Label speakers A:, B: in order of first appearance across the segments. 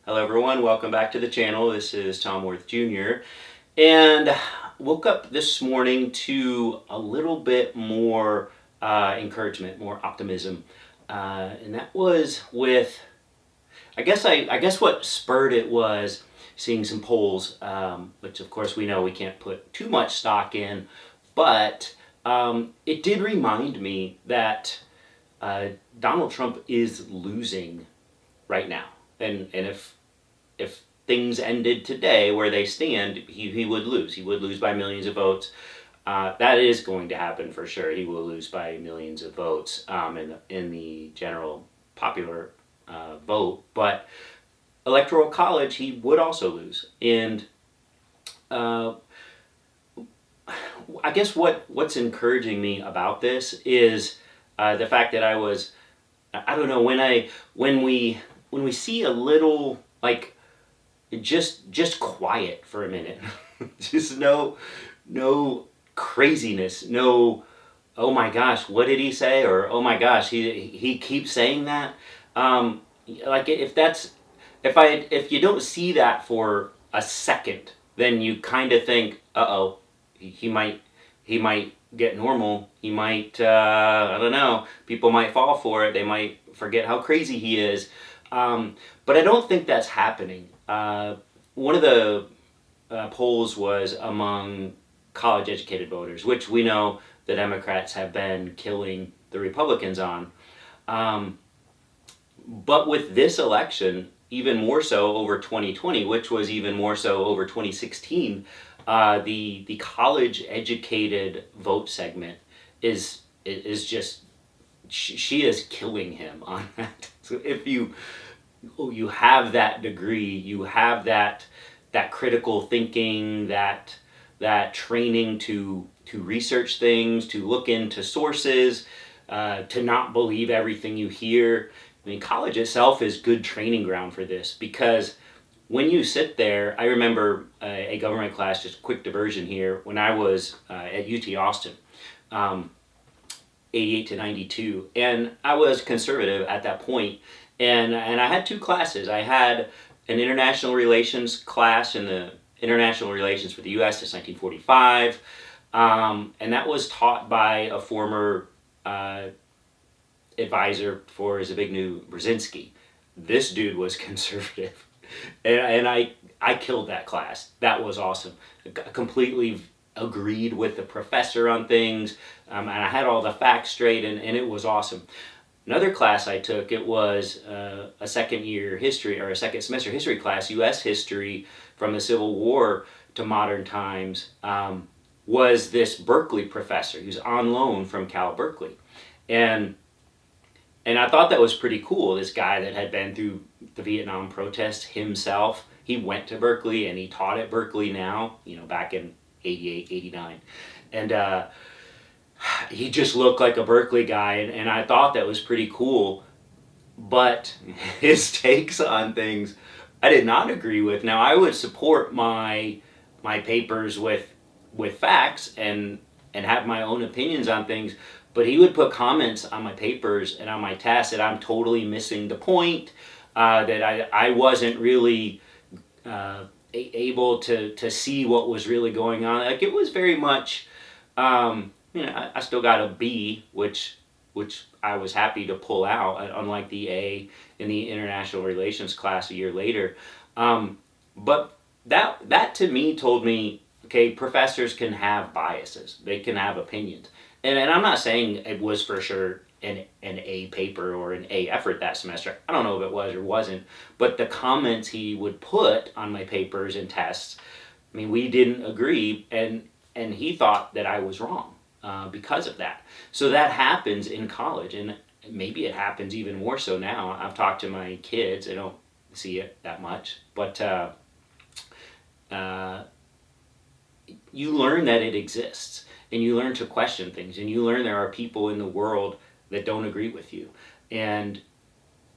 A: Hello everyone, welcome back to the channel. This is Tom Worth Jr. And woke up this morning to a little bit more encouragement, more optimism. And that was with, I guess what spurred it was seeing some polls, which of course we know we can't put too much stock in, but it did remind me that Donald Trump is losing right now. And if things ended today where they stand, he would lose. He would lose by millions of votes. That is going to happen for sure. He will lose by millions of votes in the general popular vote. But electoral college, he would also lose. And I guess what's encouraging me about this is the fact that I don't know, when we see a little, like, just quiet for a minute, just no craziness, no, oh my gosh, what did he say, or oh my gosh, he keeps saying that. Like, if you don't see that for a second, then you kind of think, uh-oh, he might get normal. He might, I don't know, people might fall for it. They might forget how crazy he is. But I don't think that's happening. One of the polls was among college-educated voters, which we know the Democrats have been killing the Republicans on. But with this election, even more so over 2020, which was even more so over 2016, the college-educated vote segment is just, she is killing him on that. So if you have that degree, you have that critical thinking, that training to research things, to look into sources, to not believe everything you hear. I mean, college itself is good training ground for this, because when you sit there, I remember a government class, just quick diversion here, when I was at UT Austin, 88 to 92, and I was conservative at that point, and I had two classes. I had an international relations class in the international relations for the U.S. since 1945, and that was taught by a former advisor for Zbigniew Brzezinski. This dude was conservative, and I killed that class. That was awesome. I completely agreed with the professor on things, and I had all the facts straight, and it was awesome. Another class I took, it was a second year history, or a second semester history class, U.S. history from the Civil War to modern times, was this Berkeley professor who's on loan from Cal Berkeley. And I thought that was pretty cool. This guy that had been through the Vietnam protests himself, he went to Berkeley and he taught at Berkeley now, back in 88, 89. And he just looked like a Berkeley guy, and I thought that was pretty cool. But his takes on things I did not agree with. Now, I would support my papers with facts and have my own opinions on things, but he would put comments on my papers and on my tests that I'm totally missing the point, that I wasn't really able to see what was really going on. Like, it was very much, I still got a B, which I was happy to pull out, unlike the A in the international relations class a year later. But that to me told me, okay, professors can have biases. They can have opinions. And I'm not saying it was for sure an A paper or an A effort that semester. I don't know if it was or wasn't. But the comments he would put on my papers and tests, I mean, we didn't agree, and he thought that I was wrong because of that. So that happens in college, and maybe it happens even more so now. I've talked to my kids. I don't see it that much. But you learn that it exists. And you learn to question things, and you learn there are people in the world that don't agree with you, and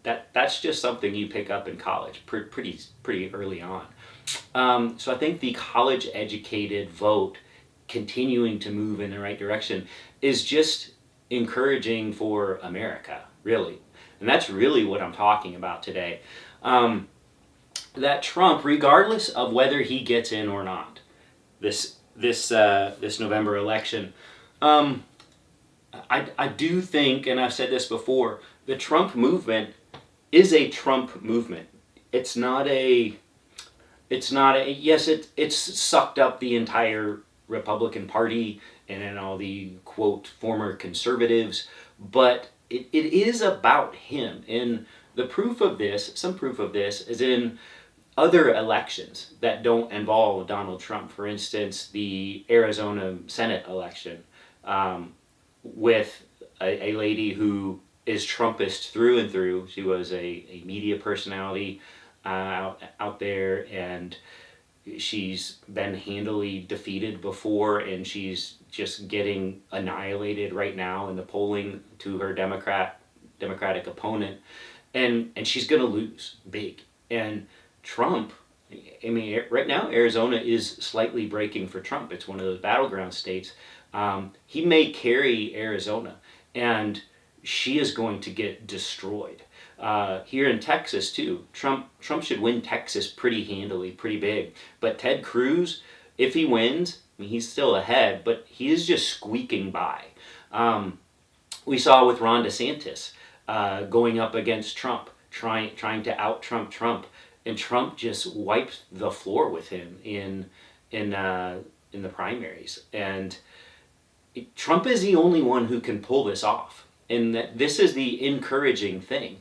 A: that's just something you pick up in college pretty early on. So I think the college-educated vote continuing to move in the right direction is just encouraging for America, really, and that's really what I'm talking about today. that Trump, regardless of whether he gets in or not, this November election, um, I do think, and I've said this before, the Trump movement is a Trump movement. It's not a yes, it's sucked up the entire Republican Party and then all the quote former conservatives, but it is about him. And the proof of this, some proof of this, is in other elections that don't involve Donald Trump. For instance, the Arizona Senate election, with a lady who is Trumpist through and through. She was a media personality out there, and she's been handily defeated before, and she's just getting annihilated right now in the polling to her Democratic opponent, and she's going to lose big. And Trump, I mean, right now Arizona is slightly breaking for Trump. It's one of those battleground states. He may carry Arizona, and she is going to get destroyed. Here in Texas too, Trump should win Texas pretty handily, pretty big. But Ted Cruz, if he wins, I mean, he's still ahead, but he is just squeaking by. We saw with Ron DeSantis going up against Trump, trying to out Trump, and Trump just wiped the floor with him in the primaries. And Trump is the only one who can pull this off. And this is the encouraging thing.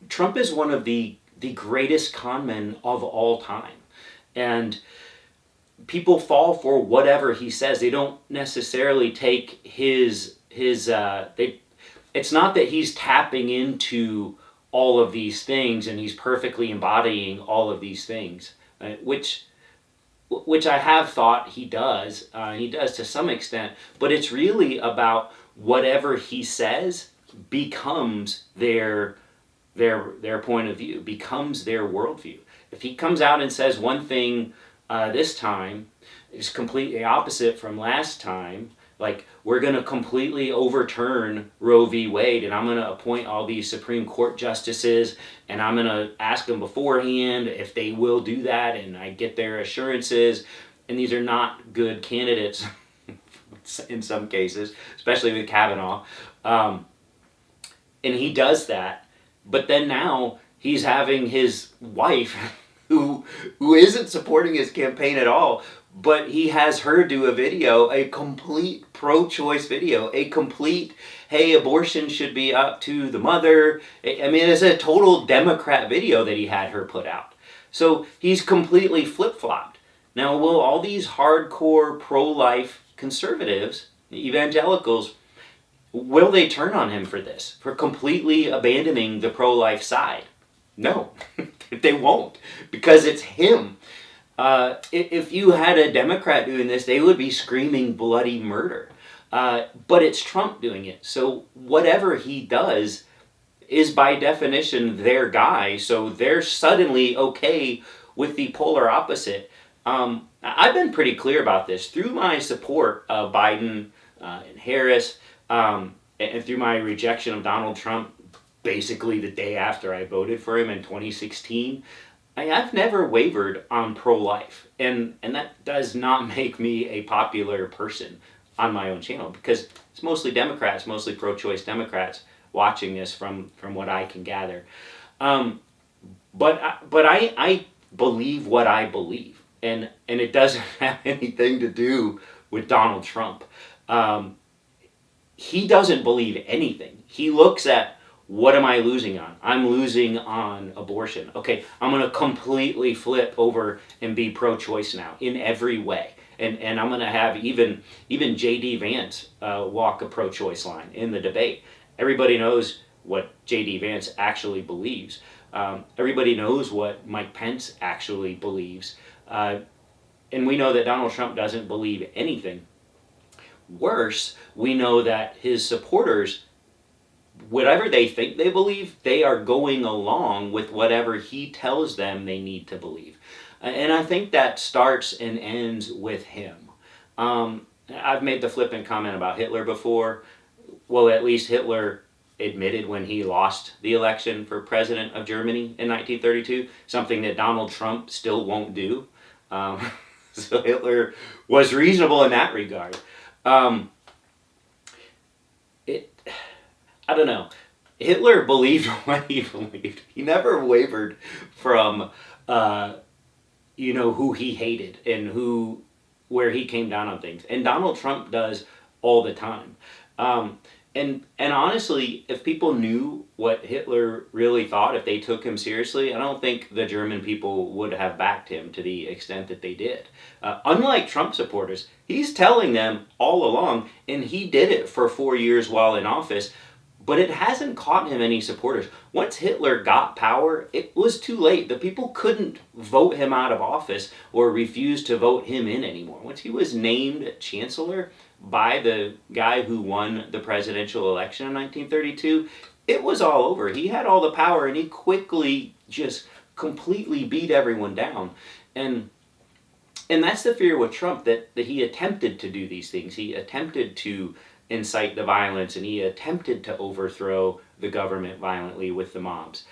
A: Trump is one of the greatest con men of all time. And people fall for whatever he says. They don't necessarily take his it's not that he's tapping into all of these things and he's perfectly embodying all of these things, which I have thought he does. He does to some extent, but it's really about whatever he says becomes their point of view, becomes their worldview. If he comes out and says one thing this time is completely opposite from last time, like we're going to completely overturn Roe v. Wade and I'm going to appoint all these Supreme Court justices and I'm going to ask them beforehand if they will do that, and I get their assurances, and these are not good candidates in some cases, especially with Kavanaugh. And he does that, but then now he's having his wife, who isn't supporting his campaign at all, but he has her do a video, a complete pro-choice video, a complete, hey, abortion should be up to the mother. I mean, it's a total Democrat video that he had her put out. So he's completely flip-flopped. Now, will all these hardcore pro-life conservatives, evangelicals, will they turn on him for this, for completely abandoning the pro-life side? No, they won't, because it's him. If you had a Democrat doing this, they would be screaming bloody murder. But it's Trump doing it. So whatever he does is by definition their guy. So they're suddenly okay with the polar opposite. I've been pretty clear about this through my support of Biden and Harris, and through my rejection of Donald Trump basically the day after I voted for him in 2016. I've never wavered on pro-life, and that does not make me a popular person on my own channel, because it's mostly Democrats, mostly pro-choice Democrats watching this from what I can gather. But I believe what I believe, and it doesn't have anything to do with Donald Trump. He doesn't believe anything. He looks at, what am I losing on? I'm losing on abortion. Okay, I'm going to completely flip over and be pro-choice now in every way. And I'm going to have even J.D. Vance walk a pro-choice line in the debate. Everybody knows what J.D. Vance actually believes. Everybody knows what Mike Pence actually believes. And we know that Donald Trump doesn't believe anything. Worse, we know that his supporters, whatever they think they believe, they are going along with whatever he tells them they need to believe. And I think that starts and ends with him. I've made the flippant comment about Hitler before. Well, at least Hitler admitted when he lost the election for president of Germany in 1932, something that Donald Trump still won't do. Um, so Hitler was reasonable in that regard. Um, it, I don't know. Hitler believed what he believed. He never wavered from, who he hated and where he came down on things. And Donald Trump does all the time. Um, and honestly, if people knew what Hitler really thought, if they took him seriously, I don't think the German people would have backed him to the extent that they did. Unlike Trump supporters, he's telling them all along, and he did it for 4 years while in office, but it hasn't caught him any supporters. Once Hitler got power, it was too late. The people couldn't vote him out of office or refuse to vote him in anymore. Once he was named chancellor by the guy who won the presidential election in 1932, it was all over. He had all the power, and he quickly just completely beat everyone down. And that's the fear with Trump, that he attempted to do these things. He attempted to incite the violence, and he attempted to overthrow the government violently with the mobs.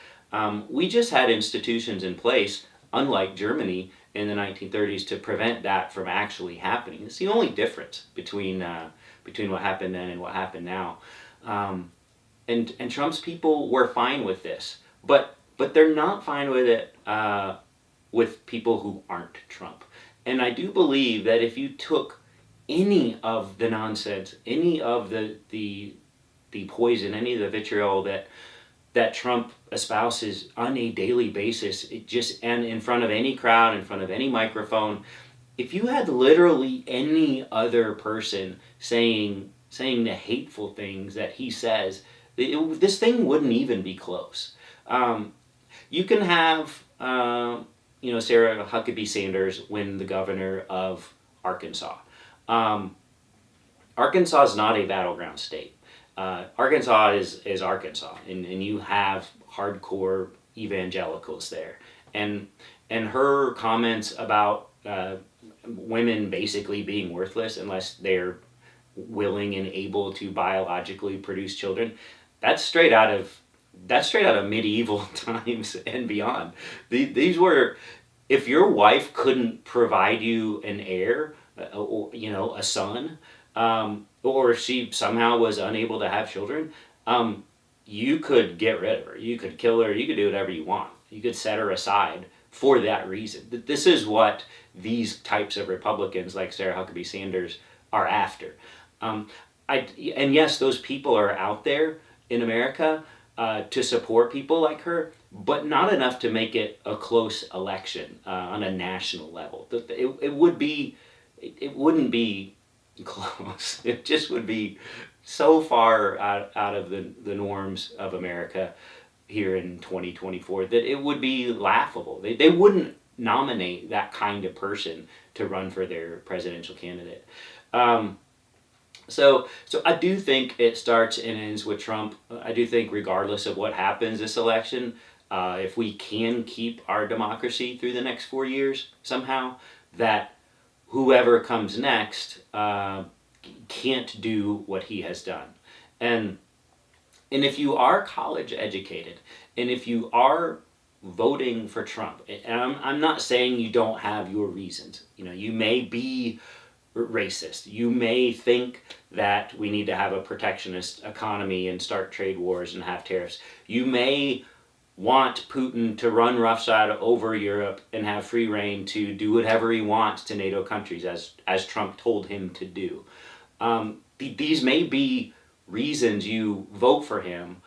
A: We just had institutions in place, unlike Germany in the 1930s, to prevent that from actually happening. It's the only difference between what happened then and what happened now. And Trump's people were fine with this, but they're not fine with it with people who aren't Trump. And I do believe that if you took any of the nonsense, any of the poison, any of the vitriol that Trump espouses on a daily basis, and in front of any crowd, in front of any microphone, if you had literally any other person saying the hateful things that he says, this thing wouldn't even be close. You can have Sarah Huckabee Sanders win the governor of Arkansas. Arkansas is not a battleground state. Arkansas is Arkansas, and you have hardcore evangelicals there. And her comments about women basically being worthless unless they're willing and able to biologically produce children, that's straight out of medieval times and beyond. These were, if your wife couldn't provide you an heir, a son, or if she somehow was unable to have children, you could get rid of her. You could kill her. You could do whatever you want. You could set her aside for that reason. This is what these types of Republicans like Sarah Huckabee Sanders are after. And yes, those people are out there in America to support people like her, but not enough to make it a close election on a national level. It wouldn't be close. It just would be so far out of the norms of America here in 2024 that it would be laughable. They wouldn't nominate that kind of person to run for their presidential candidate. So I do think it starts and ends with Trump. I do think regardless of what happens this election, if we can keep our democracy through the next 4 years somehow, that whoever comes next can't do what he has done. And if you are college educated, and if you are voting for Trump, and I'm not saying you don't have your reasons. You may be racist. You may think that we need to have a protectionist economy and start trade wars and have tariffs. You may want Putin to run roughshod over Europe and have free reign to do whatever he wants to NATO countries, as Trump told him to do. These may be reasons you vote for him.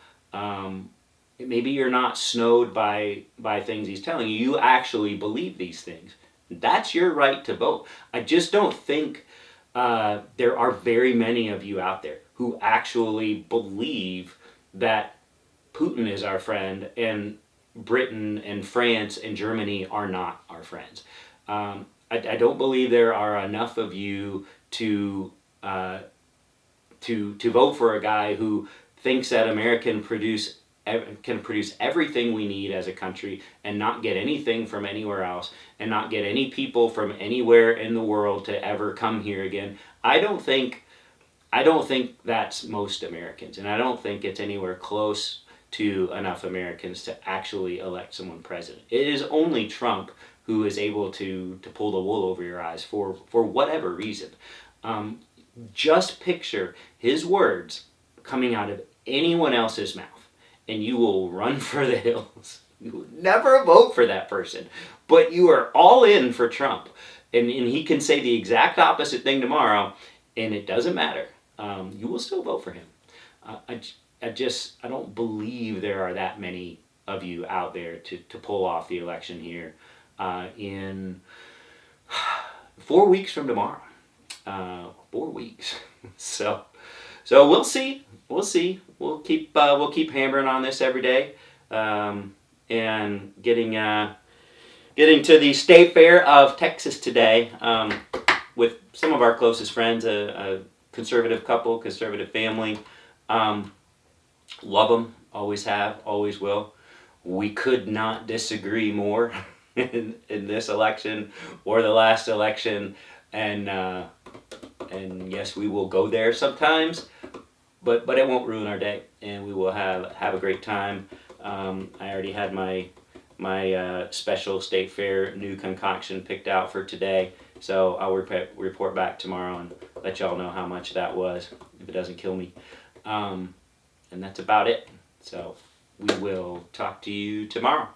A: Maybe you're not snowed by things he's telling you. You actually believe these things. That's your right to vote. I just don't think there are very many of you out there who actually believe that Putin is our friend and Britain and France and Germany are not our friends. I don't believe there are enough of you to vote for a guy who thinks that America can produce everything we need as a country and not get anything from anywhere else and not get any people from anywhere in the world to ever come here again. I don't think I don't think that's most Americans, and I don't think it's anywhere close to enough Americans to actually elect someone president. It is only Trump who is able to pull the wool over your eyes for whatever reason. Um, just picture his words coming out of anyone else's mouth, and you will run for the hills. You will never vote for that person, but you are all in for Trump. And he can say the exact opposite thing tomorrow, and it doesn't matter. You will still vote for him. I don't believe there are that many of you out there to pull off the election here in 4 weeks from tomorrow. 4 weeks. So we'll see. We'll see. We'll keep hammering on this every day, and getting to the State Fair of Texas today with some of our closest friends, a conservative couple, conservative family. Love them, always have, always will. We could not disagree more in this election or the last election, and yes, we will go there sometimes, but it won't ruin our day, and we will have a great time. I already had my special State Fair new concoction picked out for today, so I'll report back tomorrow and let y'all know how much that was, if it doesn't kill me. And that's about it. So we will talk to you tomorrow.